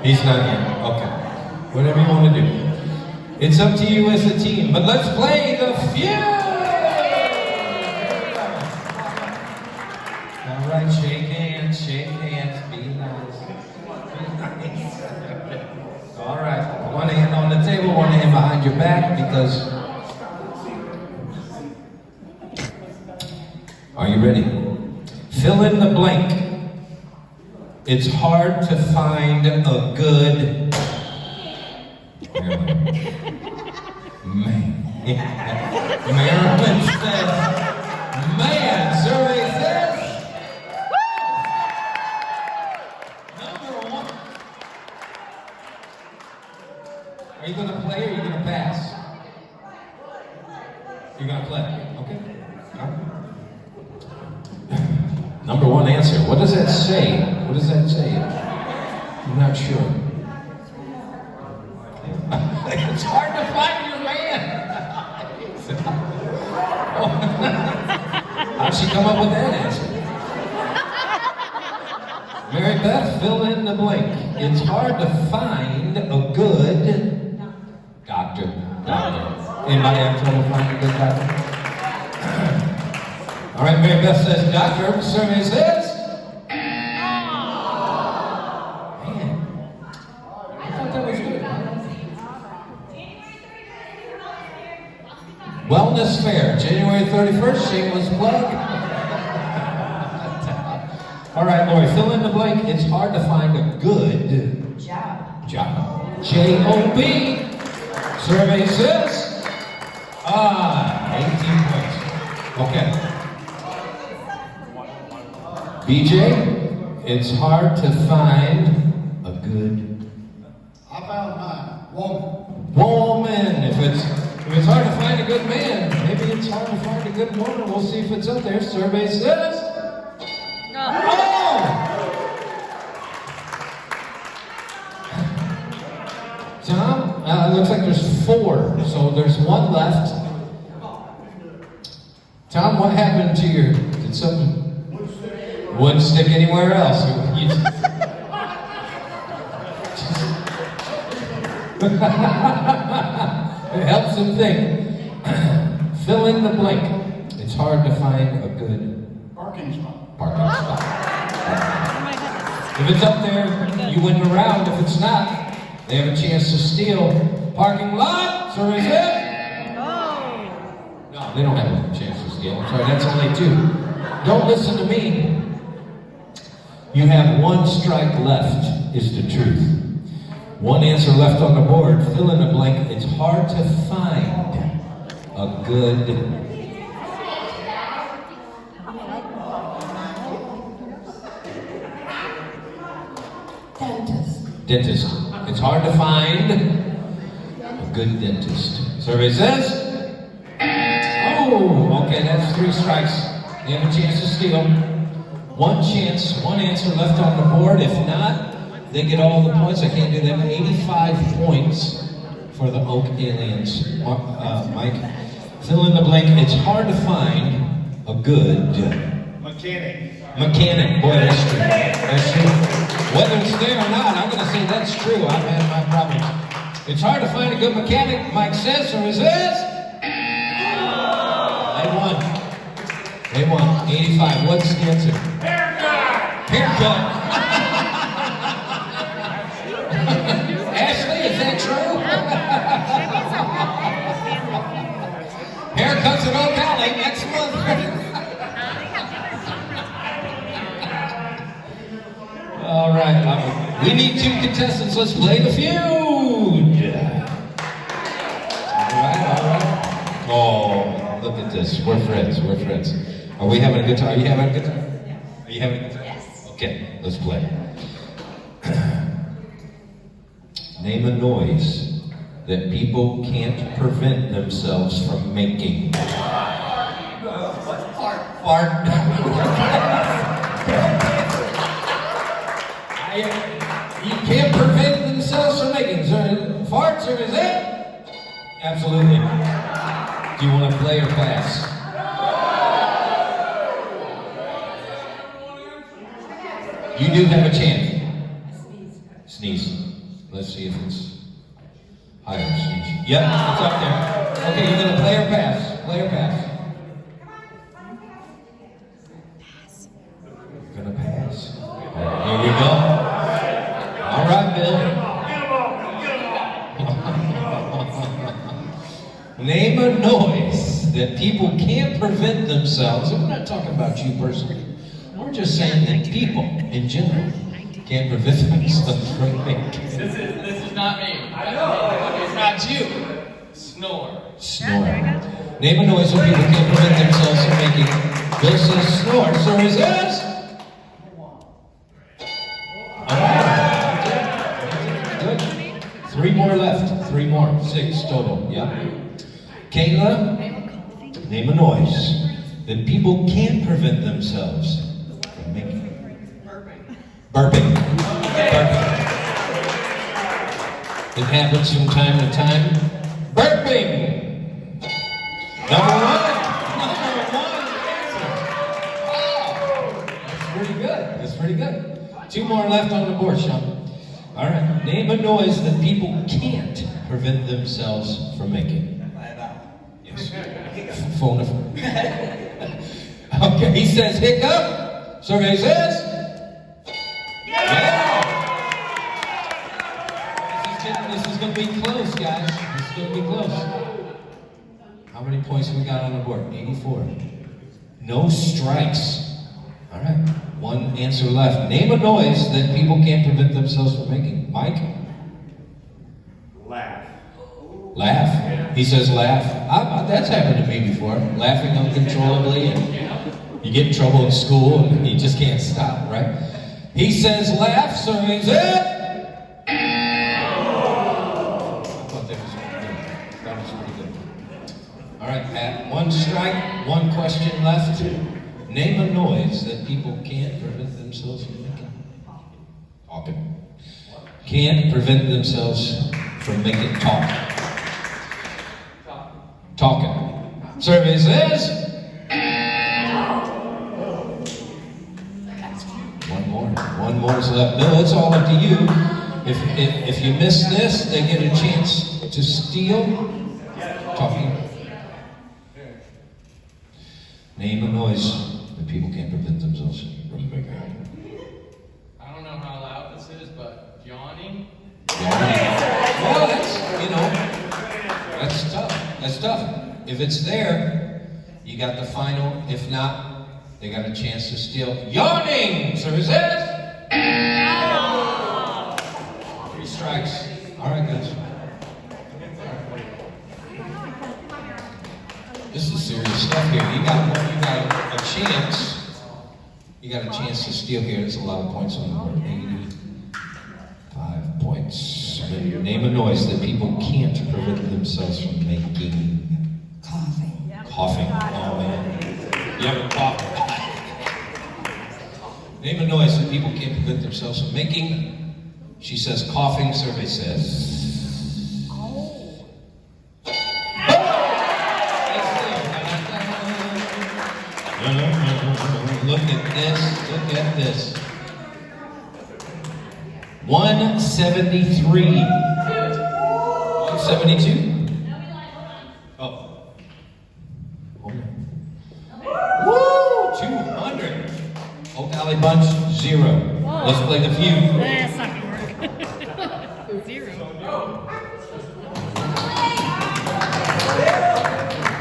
He's not here. Okay. Whatever you want to do. It's up to you as a team, but let's play the feud! All right, shake hands, be nice. All right, one hand on the table, one hand behind your back, because... Are you ready? Fill in the blank. It's hard to find a good... Man. Marilyn says, man, survey says, number one. Are you going to play or are you going to pass? You're going to play, okay? All right. Number one answer. What does that say? What does that say? I'm not sure. It's hard to find your man. How'd she come up with that answer? Mary Beth, fill in the blank. It's hard to find a good doctor. Anybody have trouble finding a good doctor? All right, Mary Beth says doctor. Survey says. Man, I thought that was good. Wellness Fair, January 31st, shameless plug. All right, Lori, fill in the blank. It's hard to find a good job. J-O-B. Survey says, 18 points. Okay. BJ, it's hard to find a good... I found mine. Woman. If it's hard to find a good man, maybe it's hard to find a good woman. We'll see if it's up there. Survey says... No. Oh! Tom, looks like there's 4, so there's 1 left. Tom, what happened to your... Did something... Wouldn't stick anywhere else. It helps him think. Fill in the blank. It's hard to find a good Parking spot. If it's up there, you win the round. If it's not, they have a chance to steal. Parking lot. So is it? No, they don't have a chance to steal. I'm sorry, that's only 2. Don't listen to me. You have 1 strike left, is the truth. 1 answer left on the board. Fill in the blank. It's hard to find a good... Dentist. It's hard to find a good dentist. Survey says... Oh, okay, that's 3 strikes. They have a chance to steal. 1 chance, 1 answer left on the board. If not, they get all the points. I can't do them. 85 points for the Oak Aliens. Mike, fill in the blank. It's hard to find a good... Mechanic. Boy, that's true. That's true. Whether it's there or not, I'm going to say that's true. I've had my problems. It's hard to find a good mechanic, Mike says, or is this? They won. 85. What's the answer? Haircut. Ashley, is that true? Haircuts at Oak Alley next month. All right. We need 2 contestants. Let's play the feud. All right. Oh, look at this. We're friends. Are we having a good time? Are you having a good time? Are you having a good time? Yes. Okay, let's play. Name a noise that people can't prevent themselves from making. Fart. You can't prevent themselves from making. So, farts, or is it? Absolutely. Do you want to play or pass? You do have a chance. Sneeze. Let's see if it's higher. Yep, it's up there. Okay, you're gonna play or pass? Play or pass? You're gonna pass. Here we go. All right, Bill. Name a noise that people can't prevent themselves. And we're not talking about you personally. We're just saying that people in general can't prevent themselves from making. This is not me. It's not you. Snore. Snore. Name a noise that people can't prevent themselves from making. Bill says snore. So he says. Good. 3 more left. 3 more. 6 total. Yeah. Kayla, name a noise that people can't prevent themselves from making. Burping. Burping. It happens from time to time. Burping. Number 1. Wow. That's pretty good. That's pretty good. 2 more left on the board, Sean. All right. Name a noise that people can't prevent themselves from making. Phone a friend. Okay, he says hiccup. Survey says. Yeah. This is going to be close, guys. This is going to be close. How many points have we got on the board? 84. No strikes. All right. 1 answer left. Name a noise that people can't prevent themselves from making. Mike? Laugh. Laugh? He says laugh. That's happened to me before. Laughing uncontrollably, and you get in trouble in school, and you just can't stop, right? He says laugh, so he says. I thought that was pretty good. That was pretty good. All right, Pat. 1 strike, 1 question left. Name a noise that people can't prevent themselves from making. Talking. Can't prevent themselves from making talk. Talking. Survey says. 1 more. 1 more is left. No, it's all up to you. If you miss this, they get a chance to steal. Talking. Name a noise that people can't prevent themselves from making. I don't know how loud this is, but yawning. Well, that's tough. That's tough. If it's there, you got the final. If not, they got a chance to steal. Yawning! So it says. 3 strikes. All right, guys. This is serious stuff here. You got a chance. You got a chance to steal here. There's a lot of points on the board. 85 points. Name a noise that people can't prevent themselves from making. Coughing. Coughing. Oh man. You ever cough? Name a noise that people can't prevent themselves from making. She says coughing. Survey says. Oh. Look at this. Look at this. 173. 172? Oh. Woo! 200. Oak Alley Bunch, 0. Let's play the feud. That's not gonna work. 0.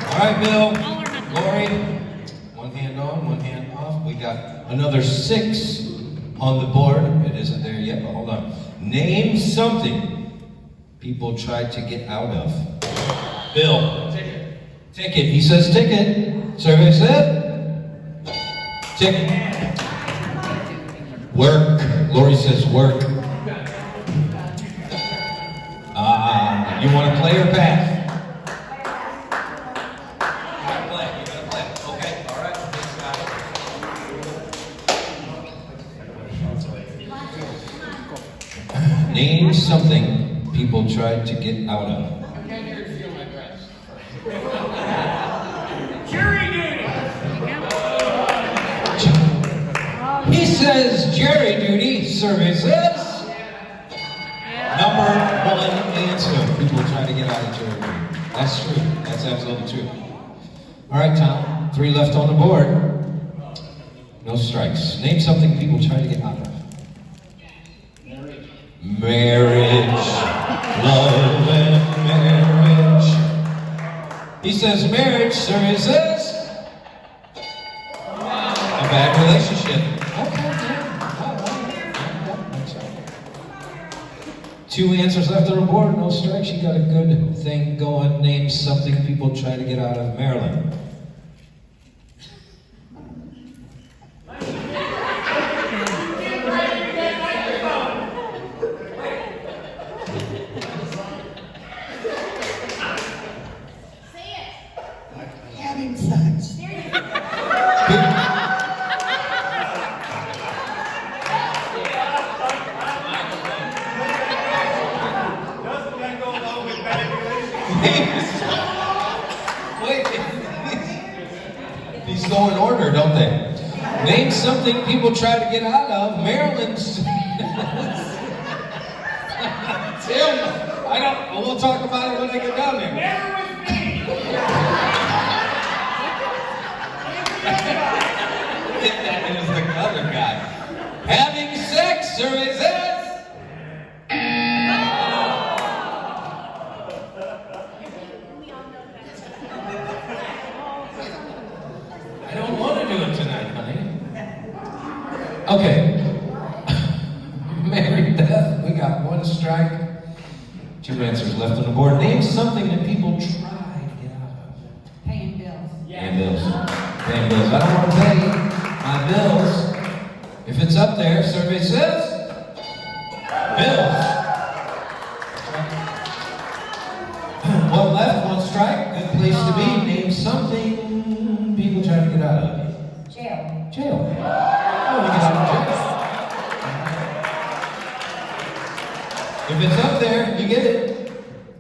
All right, Bill. Lori. 1 hand on, 1 hand off. We got another 6 on the board. It isn't there yet, but hold on. Name something people tried to get out of. Bill. Ticket. Ticket. He says ticket. Survey said? Ticket. Work. Lori says work. You want to play or pass? You gotta play. Okay. All right. Thanks, guys. Name something people tried to get out of. I can't hear you feel my dress. He says jury duty. Survey says. Number Joey. That's true. That's absolutely true. All right, Tom. 3 left on the board. No strikes. Name something people try to get out of. Marriage. Love and marriage. He says marriage, sir, is this? A bad relationship. Okay, yeah. All right. That's right. 2 answers left on the board, no strikes. You got a good thing going. Name something people try to get out of. Maryland. Having sex. Wait, these go in order, don't they? Name something people try to get out of. Maryland's. Tim, I don't. We'll talk about it when I get down there. That is the other guy. Having sex, or is it? I don't want to do it tonight, honey. Okay. Mary Beth, we got 1 strike. 2 answers left on the board. Name something that people try to get out of. Paying bills. Paying bills. Paying bills. I don't want to pay my bills. If it's up there, survey says bills. 1 left, 1 strike. Good place to be. Name something people try to get out of. Jail. Jail. Oh, we get out of jail. If it's up there, you get it.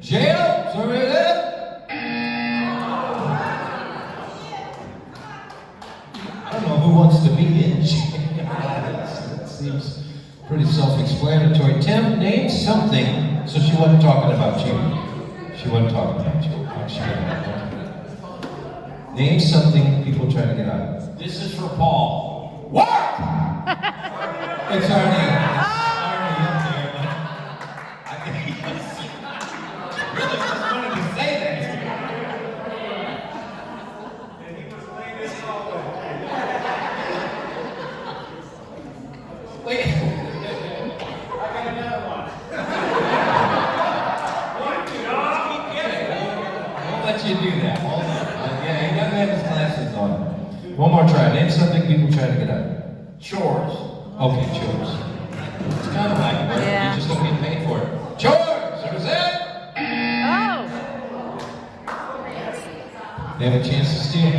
Jail. Survey says. I don't know who wants to be in jail. That seems pretty self-explanatory. Tim, name something. So she wasn't talking about you. She wasn't talking about you. Name something people try to get out of. This is for Paul. Work! It's already up there, but I really just wanted to say that. Wait. I got another one. Won't let you do that. Hold on. Yeah, he doesn't have his glasses on. One more try. Name something people try to get out of. Chores. Okay, chores. It's kind of like work. Yeah. You just don't get paid for it. Chores! That was it! Oh. They have a chance to steal.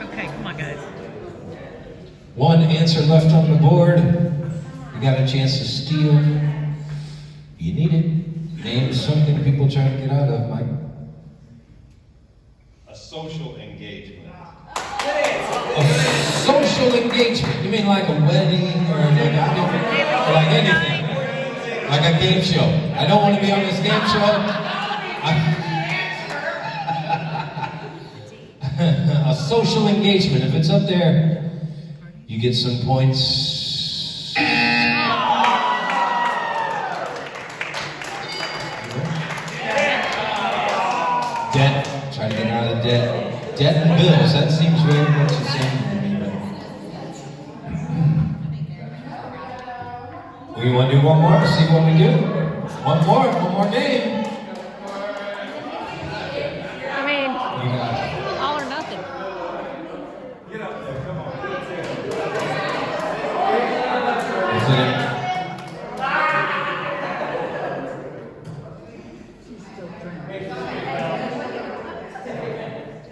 Okay, come on, guys. 1 answer left on the board. You got a chance to steal. You need it. Name something people try to get out of, Mike. A social engagement. A social engagement. You mean like a wedding or like anything? Like a game show. I don't want to be on this game show. A social engagement. If it's up there, you get some points. Debt. Try to get out of debt. Debt and bills. That seems very much the same to me. But we want to do one more? See what we do? One more game. I mean, You got it. all or nothing. Is it?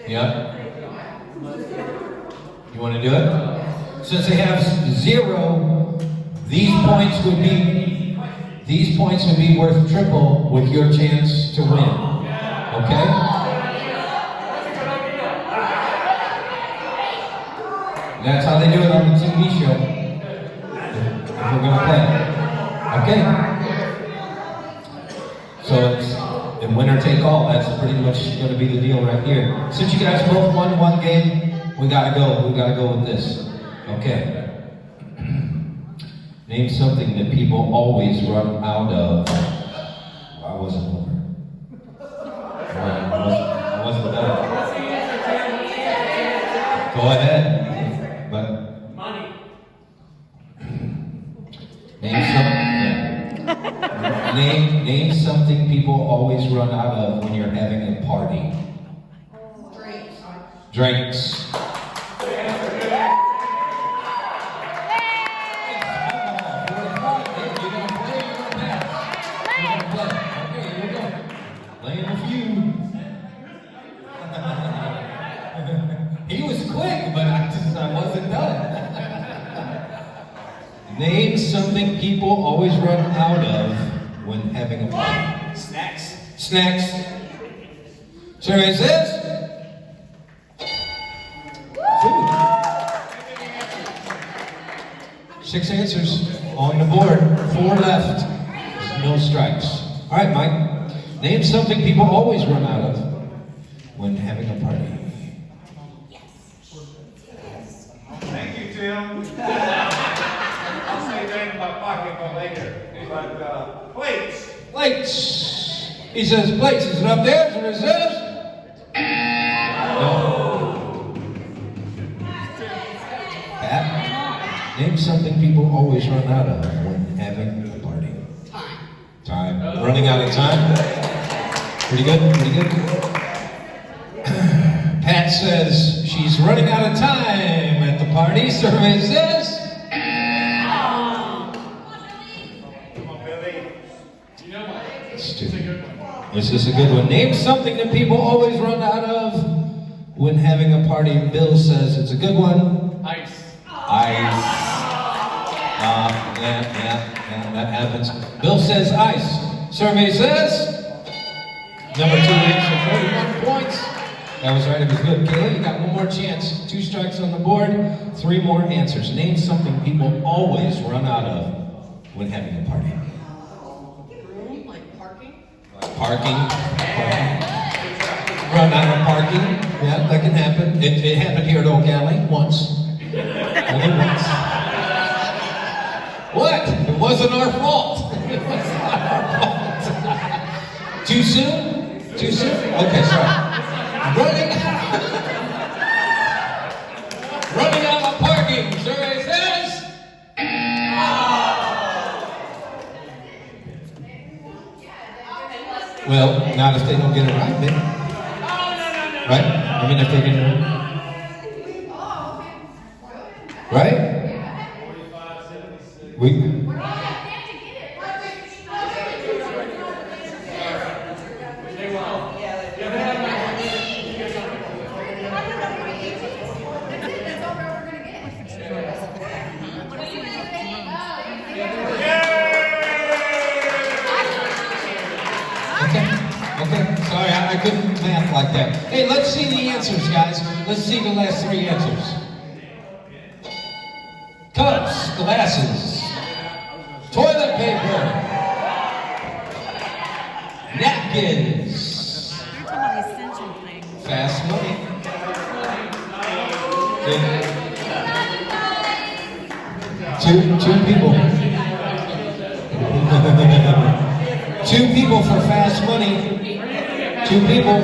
Yeah. You want to do it? Since they have 0, these points would be worth triple with your chance to win. Okay? That's how they do it on the TV show. If we're gonna play. Okay. So it's a winner take all. That's pretty much going to be the deal right here. Since you guys both won one game, we gotta go. We gotta go with this. Okay. Name something that people always run out of. I wasn't over. I wasn't done. Go ahead. But Money. name something people always run out of when you're having a party. Drinks. Playing with you. He was quick, but I wasn't done. Name something people always run out of when having a party. Snacks. Snacks. Sure is this? Food. 6 answers on the board. 4 left. No strikes. All right, Mike. Name something people always run out of when having a party. Thank you, Tim. I'll say that in my pocket for later. But plates. Plates. He says plates. Is it up there? Is it reserves? No. Pat, name something people always run out of when having a party. Time. Running out of time? Pretty good? Pretty good? Pat says she's running out of time at the party. Survey says. Come on, Billy. You know what? It's It's a good one. This is a good one. Name something that people always run out of when having a party. Bill says it's a good one. Ice. Ice. Yeah, that happens. Bill says ice. Survey says number 2 answer, 41 points. That was right, it was good. Kayla, you got one more chance. 2 strikes on the board, 3 more answers. Name something people always run out of when having a party. Room, like parking? Parking. Run out of parking. Yeah, that can happen. It happened here at Oak Alley once. Only once. What? It wasn't our fault. It was not our fault. Too soon? Too soon? Okay, sorry. Running out of parking. Survey says. Well, not if they don't get it right, baby. Right? I mean, if they get it right. Right? We. Okay, sorry, I couldn't math like that. Hey, let's see the answers, guys. Let's see the last 3 answers. Cups, glasses, toilet paper, napkins, You're talking about essential things. fast money. Two people. 2 people for fast money. 2 people.